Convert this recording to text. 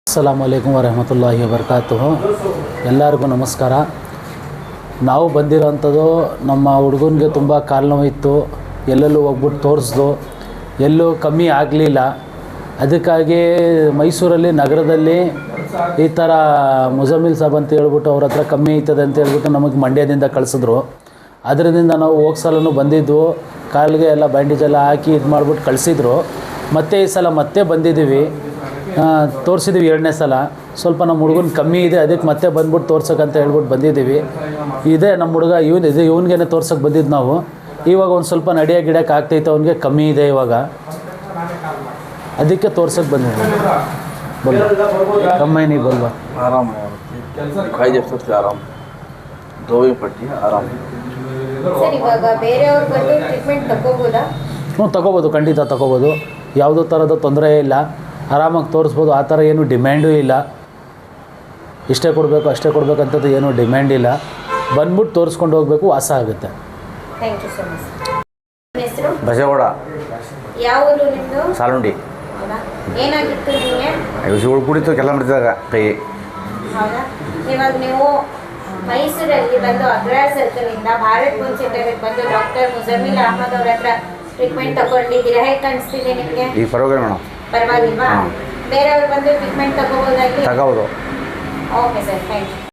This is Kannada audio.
ಅಸ್ಸಲಾಮು ಅಲೈಕುಮ್ ವರಹಮತುಲ್ಲಾಹಿ ವಬರ್ಕಾತುಹು. ಎಲ್ಲರಿಗೂ ನಮಸ್ಕಾರ. ನಾವು ಬಂದಿರೋಂಥದ್ದು ನಮ್ಮ ಹುಡುಗನಿಗೆ ತುಂಬ ಕಾಲು ನೋವಿತ್ತು. ಎಲ್ಲೆಲ್ಲೂ ಹೋಗ್ಬಿಟ್ಟು ತೋರಿಸ್ದು, ಎಲ್ಲೂ ಕಮ್ಮಿ ಆಗಲಿಲ್ಲ. ಅದಕ್ಕಾಗಿ ಮೈಸೂರಲ್ಲಿ ನಗರದಲ್ಲಿ ಈ ಥರ ಮುಜಮಿಲ್ ಸಾಬ್ ಅಂತ ಹೇಳ್ಬಿಟ್ಟು ಅವ್ರ ಹತ್ರ ಕಮ್ಮಿ ಐತದೆ ಅಂತ ಹೇಳ್ಬಿಟ್ಟು ನಮಗೆ ಮಂಡ್ಯದಿಂದ ಕಳಿಸಿದ್ರು. ಅದರಿಂದ ನಾವು ಹೋಗಿ ಸಲನೂ ಬಂದಿದ್ವು, ಕಾಲಿಗೆ ಎಲ್ಲ ಬ್ಯಾಂಡೇಜ್ ಎಲ್ಲ ಹಾಕಿ ಇದು ಮಾಡಿಬಿಟ್ಟು ಕಳಿಸಿದ್ರು. ಮತ್ತೆ ಈ ಸಲ ಮತ್ತೆ ಬಂದಿದ್ದೀವಿ, ತೋರಿಸಿದ್ದೀವಿ ಎರಡನೇ ಸಲ. ಸ್ವಲ್ಪ ನಮ್ಮ ಹುಡುಗನ ಕಮ್ಮಿ ಇದೆ, ಅದಕ್ಕೆ ಮತ್ತೆ ಬಂದ್ಬಿಟ್ಟು ತೋರ್ಸೋಕ್ಕಂತ ಹೇಳ್ಬಿಟ್ಟು ಬಂದಿದ್ದೀವಿ. ಇದೇ ನಮ್ಮ ಹುಡುಗ ಇವನಿಗೇನೆ ತೋರ್ಸೋಕ್ಕೆ ಬಂದಿದ್ದು ನಾವು. ಇವಾಗ ಒಂದು ಸ್ವಲ್ಪ ಗಿಡಕ್ಕೆ ಆಗ್ತೈತೆ, ಅವನಿಗೆ ಕಮ್ಮಿ ಇದೆ ಇವಾಗ, ಅದಕ್ಕೆ ತೋರ್ಸೋಕ್ಕೆ ಬಂದಿದ್ದೀವಿ. ಕಮ್ಮಿ ನೀ ಬಲ್ವಾ आराम है, दिखाई दे सकते आराम, दो ही पट्टी है आराम. ಸರ್, ಇವಾಗ ಬೇರೆಯವ್ರು ಬಂದು ಟ್ರೀಟ್ಮೆಂಟ್ ತಗೋಬೋದಾ? ತಗೋಬೋದು, ಖಂಡಿತ ತಗೋಬೋದು. ಯಾವುದೋ ಥರದ ತೊಂದರೆ ಇಲ್ಲ, ಆರಾಮಾಗಿ ತೋರಿಸ್ಬೋದು. ಆ ಥರ ಏನೂ ಡಿಮ್ಯಾಂಡೂ ಇಲ್ಲ. ಇಷ್ಟೇ ಕೊಡಬೇಕು ಅಷ್ಟೇ ಕೊಡಬೇಕಂಥದ್ದು ಏನೂ ಡಿಮ್ಯಾಂಡ್ ಇಲ್ಲ. ಬಂದ್ಬಿಟ್ಟು ತೋರಿಸ್ಕೊಂಡು ಹೋಗಬೇಕು, ವಾಸ ಆಗುತ್ತೆ. Thank you so much. ನಿಮ್ಮ ಹೆಸರು? ಬಸವಗೌಡ, ಯಾವ ಊರು ನಿಮ್ಮದು? ಸಾಲುಂಡಿ. ಹೌದಾ? ಏನಾಗಿತ್ತು ನಿಮಗೆ? ಇವು ಕುಡಿತು ಕೆಲ ಮಾಡಿದಾಗ ಕೈ. ಹೌದಾ? ಇವಾಗ ನೀವು ಮೈಸೂರಲ್ಲಿ ಬಂದು ಅಗ್ರಹಾರ ಸರ್ಕಲಿಂದ ಭಾರತ್ ಸೆಂಟರ್ಗೆ ಬಂದು ಡಾಕ್ಟರ್ ಮುಜಮಿಲ್ ಅಹಮದ್ ಅವ್ರ ಹತ್ರ ಟ್ರೀಟ್ಮೆಂಟ್ ತಗೊಂಡಿದ್ದೀರಾ. ಹೇಗೆ ಕಾಣಿಸ್ತಿದೆ ನಿಮಗೆ? ಈಗ ಪರವಾಗಿಲ್ಲ ಮೇಡಮ್, ಪರವಾಗಿಲ್ವಾ? ಬೇರೆಯವ್ರು ಬಂದು ಟ್ರೀಟ್ಮೆಂಟ್ ತಗೋಬೋದಾಗಿ? ತಗೋಬೋದು. Okay sir, thank you.